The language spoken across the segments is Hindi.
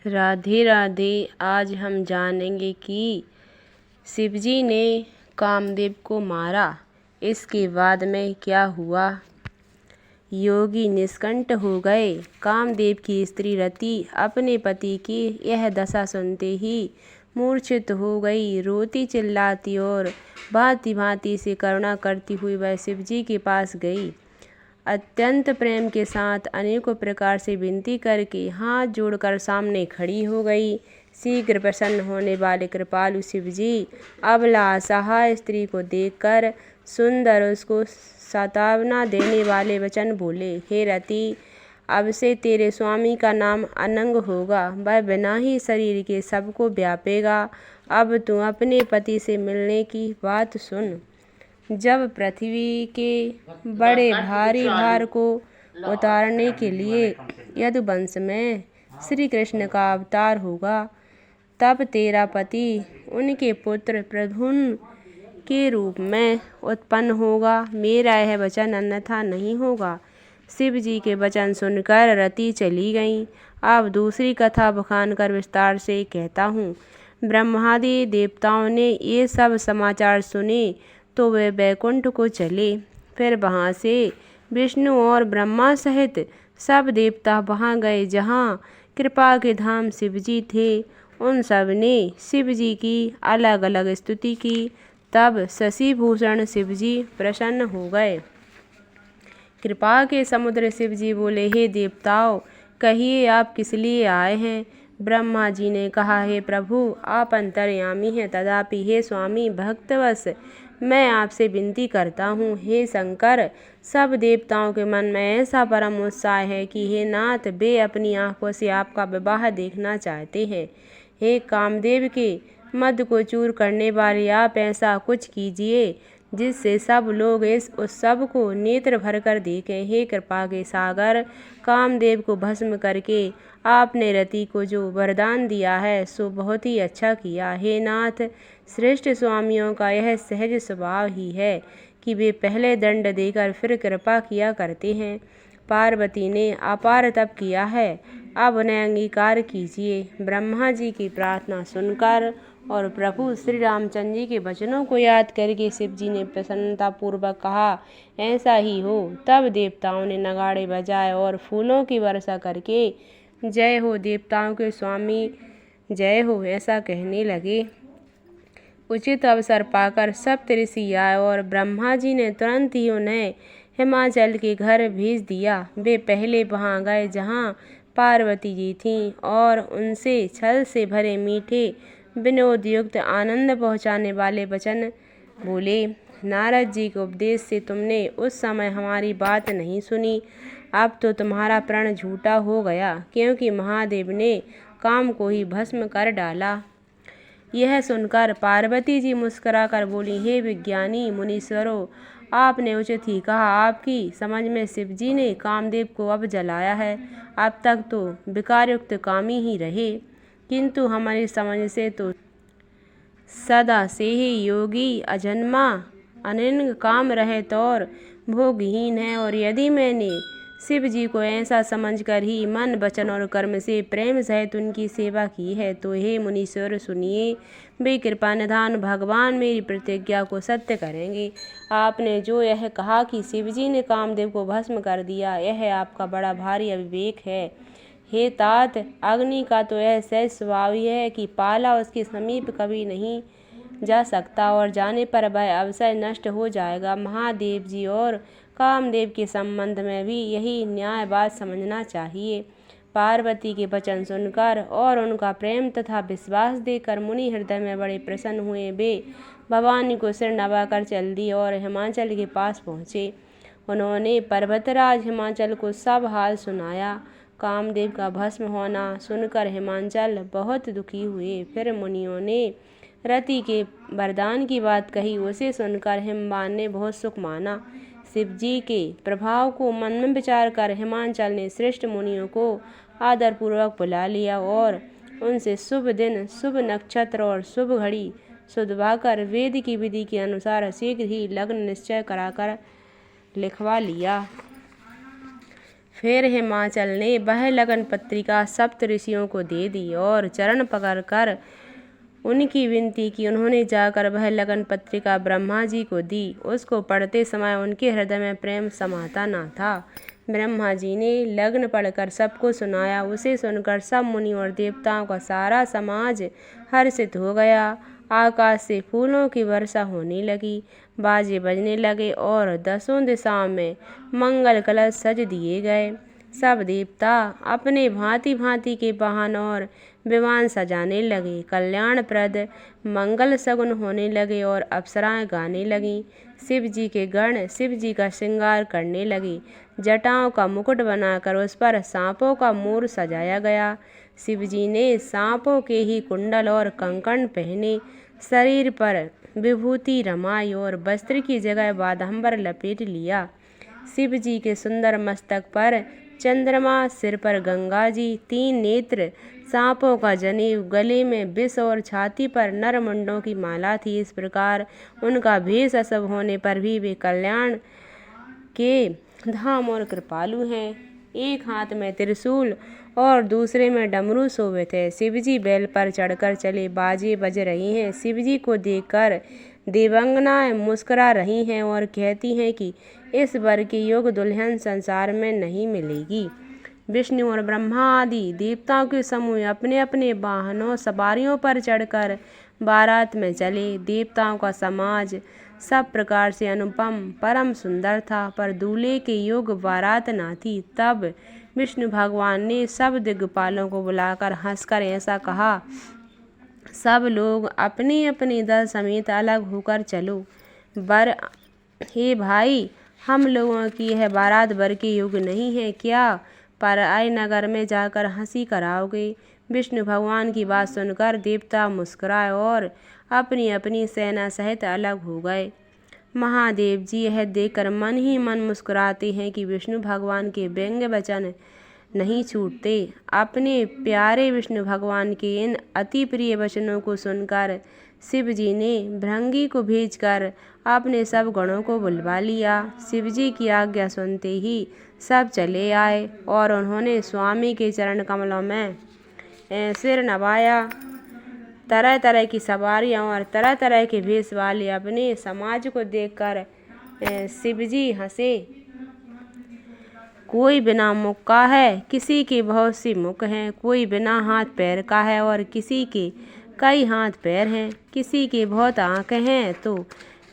राधे राधे। आज हम जानेंगे कि शिवजी ने कामदेव को मारा, इसके बाद में क्या हुआ। योगी निष्कंठ हो गए। कामदेव की स्त्री रति अपने पति की यह दशा सुनते ही मूर्छित हो गई। रोती चिल्लाती और भांति भांति से करुणा करती हुई वह शिवजी के पास गई। अत्यंत प्रेम के साथ अनेकों प्रकार से विनती करके हाथ जोड़कर सामने खड़ी हो गई। शीघ्र प्रसन्न होने वाले कृपालु शिवजी अबला असहाय स्त्री को देखकर सुंदर उसको सांत्वना देने वाले वचन बोले। हे रति, अब से तेरे स्वामी का नाम अनंग होगा, वह बिना ही शरीर के सबको व्यापेगा। अब तू अपने पति से मिलने की बात सुन। जब पृथ्वी के बड़े भारी भार को उतारने के लिए यदुवंश में श्री कृष्ण का अवतार होगा, तब तेरा पति उनके पुत्र प्रद्युम्न के रूप में उत्पन्न होगा। मेरा यह वचन अन्यथा नहीं होगा। शिव जी के वचन सुनकर रति चली गईं। अब दूसरी कथा बखान कर विस्तार से कहता हूँ। ब्रह्मादि देवताओं ने ये सब समाचार सुने तो वे बैकुंठ को चले। फिर वहाँ से विष्णु और ब्रह्मा सहित सब देवता वहाँ गए जहाँ कृपा के धाम शिवजी थे। उन सब ने शिवजी की अलग अलग स्तुति की। तब शशिभूषण शिवजी प्रसन्न हो गए। कृपा के समुद्र शिवजी बोले, हे देवताओं, कहिए आप किस लिए आए हैं। ब्रह्मा जी ने कहा, हे प्रभु, आप अंतर्यामी हैं, तथापि हे स्वामी भक्तवश मैं आपसे विनती करता हूँ। हे शंकर, सब देवताओं के मन में ऐसा परम उत्साह है कि हे नाथ, वे अपनी आंखों से आपका विवाह देखना चाहते हैं। हे कामदेव के मद को चूर करने वाले, आप ऐसा कुछ कीजिए जिससे सब लोग इस उत्सव को नेत्र भर कर देखें। हे कृपा के सागर, कामदेव को भस्म करके आपने रति को जो वरदान दिया है सो बहुत ही अच्छा किया। हे नाथ, श्रेष्ठ स्वामियों का यह सहज स्वभाव ही है कि वे पहले दंड देकर फिर कृपा किया करते हैं। पार्वती ने अपार तप किया है, अब उन्हें अंगीकार कीजिए। ब्रह्मा जी की प्रार्थना सुनकर और प्रभु श्री रामचंद्र जी के वचनों को याद करके शिव जी ने प्रसन्नता पूर्वक कहा, ऐसा ही हो। तब देवताओं ने नगाड़े बजाए और फूलों की वर्षा करके जय हो देवताओं के स्वामी, जय हो, ऐसा कहने लगे। उचित अवसर पाकर सप्त ऋषि आए और ब्रह्मा जी ने तुरंत ही उन्हें हिमाचल के घर भेज दिया। वे पहले वहां गए जहां पार्वती जी थीं और उनसे छल से भरे मीठे विनोद युक्त आनंद पहुँचाने वाले वचन बोले। नारद जी के उपदेश से तुमने उस समय हमारी बात नहीं सुनी। अब तो तुम्हारा प्रण झूठा हो गया, क्योंकि महादेव ने काम को ही भस्म कर डाला। यह सुनकर पार्वती जी मुस्कुराकर बोली, हे विज्ञानी मुनीश्वरों, आपने उचित ही कहा। आपकी समझ में शिवजी ने कामदेव को अब जलाया है। अब तक तो विकारयुक्त कामी ही रहे, किंतु हमारी समझ से तो सदा से ही योगी अजन्मा अनंग काम रहित और भोगहीन है। और यदि मैंने शिव जी को ऐसा समझकर ही मन वचन और कर्म से प्रेम सहित उनकी सेवा की है, तो हे मुनीश्वर सुनिए, वे कृपा निधान भगवान मेरी प्रतिज्ञा को सत्य करेंगे। आपने जो यह कहा कि शिवजी ने कामदेव को भस्म कर दिया, यह आपका बड़ा भारी अविवेक है। हे तात, अग्नि का तो यह सहज स्वभाव ही है कि पाला उसके समीप कभी नहीं जा सकता और जाने पर वह अवश्य नष्ट हो जाएगा। महादेव जी और कामदेव के संबंध में भी यही न्याय बात समझना चाहिए। पार्वती के वचन सुनकर और उनका प्रेम तथा विश्वास देकर मुनि हृदय में बड़े प्रसन्न हुए। वे भवानी को सिर नवाकर चल दिए और हिमाचल के पास पहुँचे। उन्होंने पर्वतराज हिमाचल को सब हाल सुनाया। कामदेव का भस्म होना सुनकर हिमाचल बहुत दुखी हुए। फिर मुनियों ने रति के वरदान की बात कही। उसे सुनकर हिमवान ने बहुत सुख माना। शिवजी के प्रभाव को मन में विचार कर हिमाचल ने श्रेष्ठ मुनियों को आदरपूर्वक बुला लिया और उनसे शुभ दिन, शुभ नक्षत्र और शुभ घड़ी सुधवाकर वेद की विधि के अनुसार शीघ्र ही लग्न निश्चय कराकर लिखवा लिया। फिर हिमाचल ने वह लगन पत्रिका सप्त ऋषियों को दे दी और चरण पकड़कर उनकी विनती की। उन्होंने जाकर वह लगन पत्रिका ब्रह्मा जी को दी। उसको पढ़ते समय उनके हृदय में प्रेम समाता न था। ब्रह्मा जी ने लग्न पढ़कर सबको सुनाया। उसे सुनकर सब मुनि और देवताओं का सारा समाज हर्षित हो गया। आकाश से फूलों की वर्षा होने लगी, बाजे बजने लगे और दसों दिशाओं में मंगल कलश सज दिए गए। सब देवता अपने भांति भांति के वाहन और विमान सजाने लगे। कल्याणप्रद मंगल सगुन होने लगे और अप्सराएं गाने लगीं। शिव जी के गण शिव जी का श्रृंगार करने लगे। जटाओं का मुकुट बनाकर उस पर सांपों का मोर सजाया गया। शिव जी ने सांपों के ही कुंडल और कंकण पहने, शरीर पर विभूति रमाई और वस्त्र की जगह बादंबर लपेट लिया। शिव जी के सुंदर मस्तक पर चंद्रमा, सिर पर गंगा जी, 3 नेत्र, सांपों का जनेऊ, गले में विष और छाती पर नरमुंडों की माला थी। इस प्रकार उनका भेष अशुभ होने पर भी वे कल्याण के धाम और कृपालु हैं। एक हाथ में त्रिशूल और दूसरे में डमरू शोभित है। शिवजी बैल पर चढ़कर चले, बाजे बज रही हैं। शिवजी को देखकर देवांगनाएं मुस्कुरा रही हैं और कहती हैं कि इस वर की योग्य दुल्हन संसार में नहीं मिलेगी। विष्णु और ब्रह्मा आदि देवताओं के समूह अपने अपने वाहनों सवारियों पर चढ़कर बारात में चले। देवताओं का समाज सब प्रकार से अनुपम परम सुंदर था, पर दूल्हे के योग्य बारात न थी। तब विष्णु भगवान ने सब दिग्पालों को बुलाकर हंसकर ऐसा कहा, सब लोग अपने अपने दल समेत अलग होकर चलो। वर हे भाई, हम लोगों की यह बारात वर के योग्य नहीं है, क्या पराए नगर में जाकर हंसी कराओगे? विष्णु भगवान की बात सुनकर देवता मुस्कुराए और अपनी अपनी सेना सहित अलग हो गए। महादेव जी यह देखकर मन ही मन मुस्कुराते हैं कि विष्णु भगवान के व्यंग्य वचन नहीं छूटते। अपने प्यारे विष्णु भगवान के इन अति प्रिय वचनों को सुनकर शिव जी ने भृंगी को भेजकर अपने सब गणों को बुलवा लिया। शिव जी की आज्ञा सुनते ही सब चले आए और उन्होंने स्वामी के चरण कमलों में सिर नवाया। तरह तरह की सवारियां और तरह तरह के भेष वाले अपने समाज को देखकर शिवजी हंसे। कोई बिना मुख का है, किसी के बहुत सी मुख हैं, कोई बिना हाथ पैर का है और किसी के कई हाथ पैर हैं, किसी के बहुत आँखें हैं तो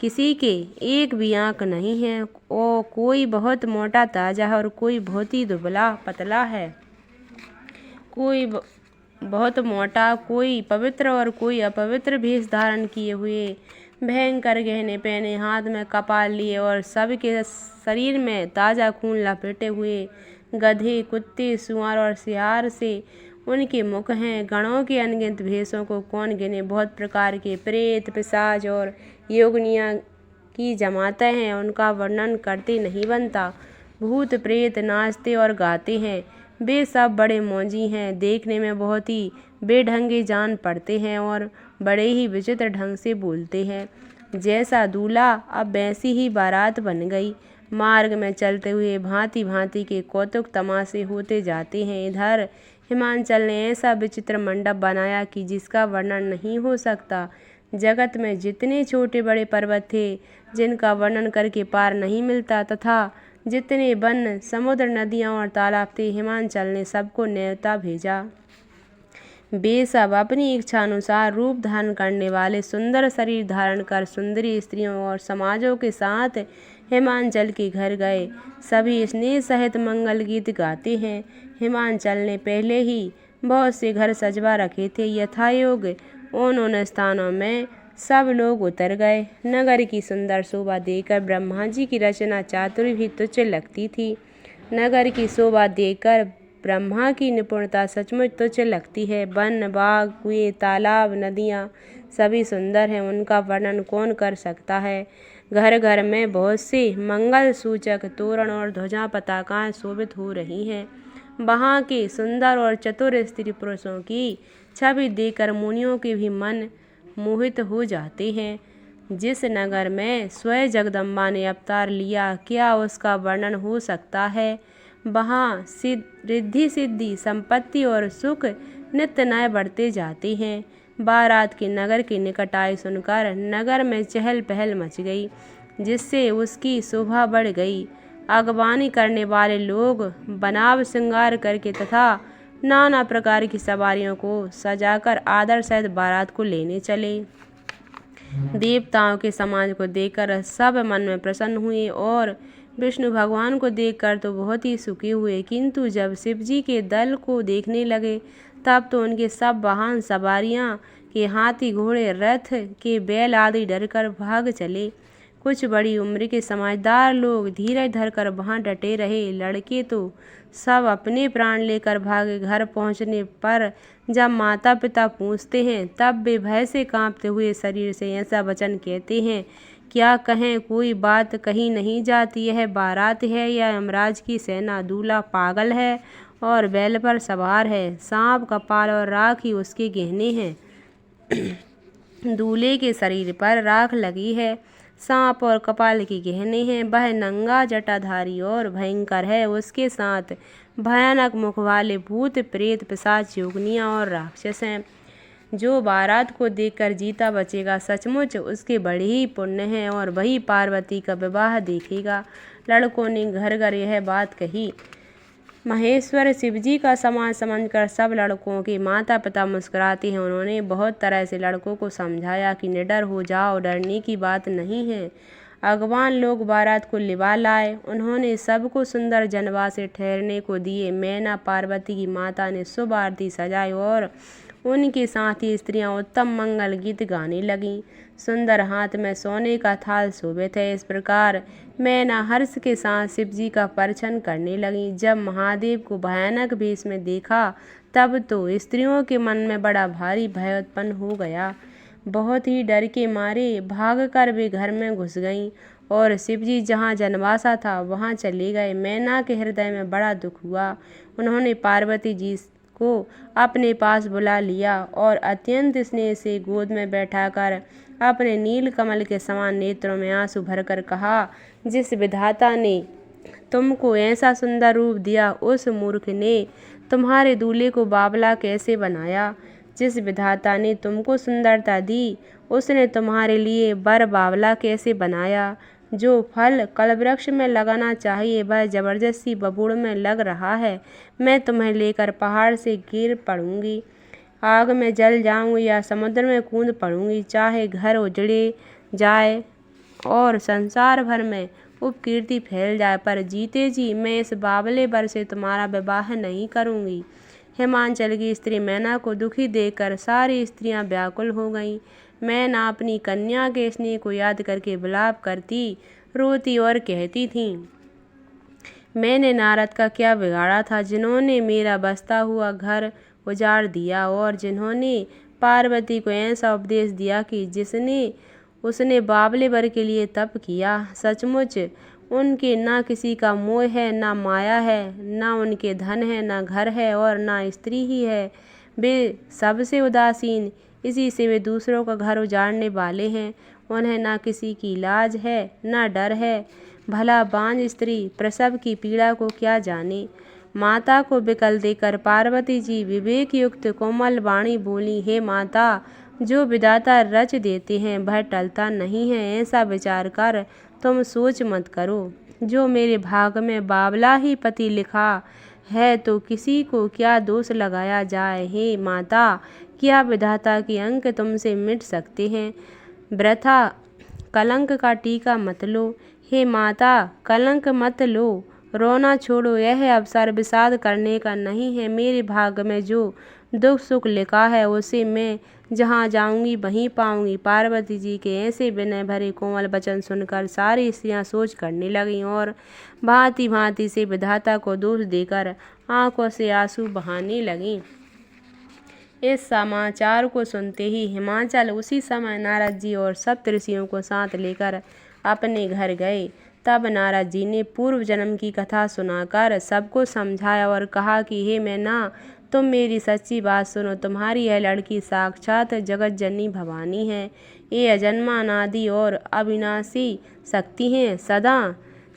किसी के एक भी आँख नहीं है, और कोई बहुत मोटा ताजा है और कोई बहुत ही दुबला पतला है, कोई बहुत मोटा, कोई पवित्र और कोई अपवित्र भेष धारण किए हुए, भयंकर गहने पहने, हाथ में कपाल लिए और सबके शरीर में ताज़ा खून लपेटे हुए गधे, कुत्ते, सुअर और सियार से उनके मुख हैं। गणों के अनगिनत भेषों को कौन गिने। बहुत प्रकार के प्रेत, पिशाच और योगिनियाँ की जमातें हैं, उनका वर्णन करते नहीं बनता। भूत प्रेत नाचते और गाते हैं, वे सब बड़े मौजी हैं, देखने में बहुत ही बेढंगे जान पड़ते हैं और बड़े ही विचित्र ढंग से बोलते हैं। जैसा दूल्हा अब वैसी ही बारात बन गई। मार्ग में चलते हुए भांति भांति के कौतुक तमाशे होते जाते हैं। इधर हिमाचल ने ऐसा विचित्र मंडप बनाया कि जिसका वर्णन नहीं हो सकता। जगत में जितने छोटे बड़े पर्वत थे जिनका वर्णन करके पार नहीं मिलता, तथा जितने वन, समुद्र, नदियाँ और तालाब थे, हिमाचल ने सबको न्योता भेजा। वे सब अपनी इच्छानुसार रूप धारण करने वाले सुंदर शरीर धारण कर सुंदरी स्त्रियों और समाजों के साथ हिमाचल के घर गए। सभी स्नेह सहित मंगल गीत गाते हैं। हिमाचल ने पहले ही बहुत से घर सजवा रखे थे। यथायोग उन स्थानों में सब लोग उतर गए। नगर की सुंदर शोभा देखकर ब्रह्मा जी की रचना चातुर्य भी तुच्छ लगती थी। नगर की शोभा देखकर ब्रह्मा की निपुणता सचमुच तुच्छ लगती है। वन, बाग, कुएं, तालाब, नदियाँ सभी सुंदर हैं, उनका वर्णन कौन कर सकता है। घर घर में बहुत से मंगल सूचक तोरण और ध्वजा पताकाएं शोभित हो रही हैं। वहाँ के सुंदर और चतुर स्त्री पुरुषों की छवि देखकर मुनियों के भी मन मोहित हो जाते हैं। जिस नगर में स्वयं जगदम्बा ने अवतार लिया, क्या उसका वर्णन हो सकता है। वहाँ रिद्धि सिद्धि संपत्ति और सुख नित्य नए बढ़ते जाते हैं। बारात के नगर के निकट आए सुनकर नगर में चहल पहल मच गई, जिससे उसकी शोभा बढ़ गई। अगवानी करने वाले लोग बनाव श्रृंगार करके तथा नाना प्रकार की सवारियों को सजाकर आदर सहित बारात को लेने चले। देवताओं के समाज को देखकर सब मन में प्रसन्न हुए और विष्णु भगवान को देखकर तो बहुत ही सुखी हुए, किंतु जब शिव जी के दल को देखने लगे तब तो उनके सब वाहन सवारियां के हाथी घोड़े रथ के बैल आदि डरकर भाग चले। कुछ बड़ी उम्र के समझदार लोग धीरज धरकर वहां डटे रहे। लड़के तो सब अपने प्राण लेकर भागे। घर पहुंचने पर जब माता पिता पूछते हैं तब वे भय से कांपते हुए शरीर से ऐसा वचन कहते हैं, क्या कहें, कोई बात कही नहीं जाती। यह बारात है या यमराज की सेना? दूल्हा पागल है और बैल पर सवार है। सांप कपाल और राख ही उसके गहने हैं। दूल्हे के शरीर पर राख लगी है, सांप और कपाल के गहने हैं। वह नंगा जटाधारी और भयंकर है। उसके साथ भयानक मुख वाले भूत प्रेत पिशाच योगिनियाँ और राक्षस हैं। जो बारात को देखकर जीता बचेगा सचमुच उसके बड़े ही पुण्य हैं और वही पार्वती का विवाह देखेगा। लड़कों ने घर घर यह बात कही। महेश्वर शिवजी का समाज समझकर सब लड़कों के माता पिता मुस्कुराते हैं। उन्होंने बहुत तरह से लड़कों को समझाया कि निडर हो जाओ, डरने की बात नहीं है। अगवान लोग बारात को लिवा लाए। उन्होंने सबको सुंदर जनवासे ठहरने को दिए। मैना पार्वती की माता ने शुभ आरती सजाई और उनके साथ ही स्त्रियां उत्तम मंगल गीत गाने लगीं। सुंदर हाथ में सोने का थाल शोभित है। इस प्रकार मैना हर्ष के साथ शिवजी का परिछन करने लगी। जब महादेव को भयानक वेश में देखा तब तो स्त्रियों के मन में बड़ा भारी भय उत्पन्न हो गया। बहुत ही डर के मारे भागकर वे घर में घुस गईं और शिवजी जहाँ जनवासा था वहाँ चले गए। मैना के हृदय में बड़ा दुख हुआ। उन्होंने पार्वती जी को अपने पास बुला लिया और अत्यंत स्नेह से गोद में बैठाकर अपने नील कमल के समान नेत्रों में आंसू भरकर कहा, जिस विधाता ने तुमको ऐसा सुंदर रूप दिया उस मूर्ख ने तुम्हारे दूल्हे को बावला कैसे बनाया। जिस विधाता ने तुमको सुंदरता दी उसने तुम्हारे लिए बर बावला कैसे बनाया। जो फल कलवृक्ष में लगाना चाहिए वह जबरदस्ती बबूड़ में लग रहा है। मैं तुम्हें लेकर पहाड़ से गिर पड़ूंगी, आग में जल जाऊंगी या समुद्र में कूद पड़ूंगी। चाहे घर उजड़े जाए और संसार भर में उपकीर्ति फैल जाए, पर जीते जी मैं इस बावले बर से तुम्हारा विवाह नहीं करूंगी। हिमांचल की स्त्री मैना को दुखी देखकर सारी स्त्रियां व्याकुल हो गईं। मैना अपनी कन्या के स्नेह को याद करके विलाप करती, रोती और कहती थी, मैंने नारद का क्या बिगाड़ा था, जिन्होंने मेरा बसता हुआ घर उजाड़ दिया और जिन्होंने पार्वती को ऐसा उपदेश दिया कि जिसने उसने बावले वर के लिए तप किया। सचमुच उनके ना किसी का मोह है, ना माया है, ना उनके धन है, ना घर है और ना स्त्री ही है। वे सबसे उदासीन, इसी से वे दूसरों का घर उजाड़ने वाले हैं। उन्हें ना किसी की लाज है, ना डर है। भला बांझ स्त्री प्रसव की पीड़ा को क्या जाने। माता को विकल देकर पार्वती जी विवेक युक्त कोमल वाणी बोली, हे माता, जो विधाता रच देते हैं वह टलता नहीं है। ऐसा विचार कर तुम सोच मत करो। जो मेरे भाग में बावला ही पति लिखा है तो किसी को क्या दोष लगाया जाए। हे माता, क्या विधाता के अंक तुमसे मिट सकते हैं। वृथा कलंक का टीका मत लो। हे माता, कलंक मत लो, रोना छोड़ो। यह अवसर विषाद करने का नहीं है। मेरे भाग में जो दुख सुख लिखा है उसे मैं जहाँ जाऊंगी वहीं पाऊंगी। पार्वती जी के ऐसे विनय भरे कोमल वचन सुनकर सारी स्त्रियां सोच करने लगीं और भांति भांति से विधाता को दोष देकर आंखों से आंसू बहाने लगीं। इस समाचार को सुनते ही हिमाचल उसी समय नारद जी और सब ऋषियों को साथ लेकर अपने घर गए। तब नारद जी ने पूर्व जन्म की कथा सुनाकर सबको समझाया और कहा कि हे मैना, तुम मेरी सच्ची बात सुनो। तुम्हारी यह लड़की साक्षात जगत जननी भवानी है। ये अजन्मा अनादि और अविनाशी शक्ति हैं। सदा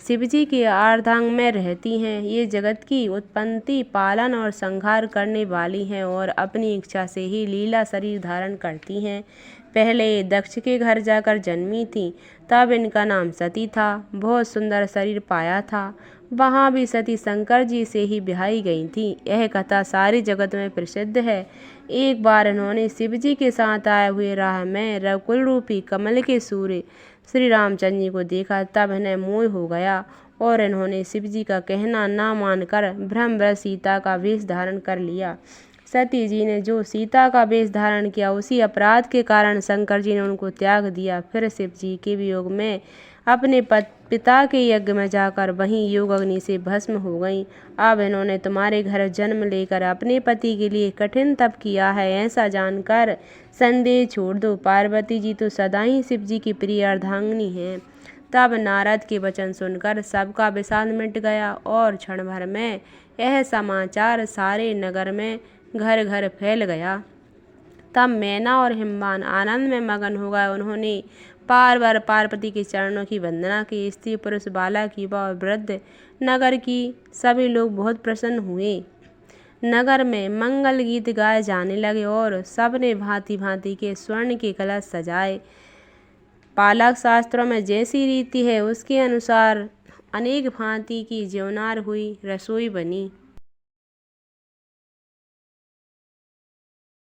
शिवजी के अर्धांग में रहती हैं। ये जगत की उत्पत्ति, पालन और संहार करने वाली हैं और अपनी इच्छा से ही लीला शरीर धारण करती हैं। पहले ये दक्ष के घर जाकर जन्मी थी, तब इनका नाम सती था। बहुत सुंदर शरीर पाया था। वहाँ भी सती शंकर जी से ही ब्याही गई थी। यह कथा सारे जगत में प्रसिद्ध है। एक बार इन्होंने शिवजी के साथ आए हुए राह में रघुकुल रूपी कमल के सूर्य श्री रामचंद्र जी को देखा। तब इन्हें मोह हो गया और इन्होंने शिवजी का कहना ना मानकर ब्रह्मवश सीता का वेश धारण कर लिया। सती जी ने जो सीता का वेश धारण किया, उसी अपराध के कारण शंकर जी ने उनको त्याग दिया। फिर शिव जी के वियोग में अपने पिता के यज्ञ में जाकर वहीं योग अग्नि से भस्म हो गईं। अब इन्होंने तुम्हारे घर जन्म लेकर अपने पति के लिए कठिन तप किया है, ऐसा जानकर संदेह छोड़ दो। पार्वती जी तो सदा ही शिव जी की प्रिय अर्धांगिनी हैं। तब नारद के वचन सुनकर सबका विषाद मिट गया और क्षण भर में यह समाचार सारे नगर में घर घर फैल गया। तब मैना और हिमवान आनंद में मगन हो गए। उन्होंने बार पार्वती के चरणों की वंदना की। स्त्री पुरुष बालक युवा और वृद्ध नगर की सभी लोग बहुत प्रसन्न हुए। नगर में मंगल गीत गाए जाने लगे और सबने भांति भांति के स्वर्ण के कलश सजाए। पालक शास्त्रों में जैसी रीति है उसके अनुसार अनेक भांति की ज्योनार हुई, रसोई बनी।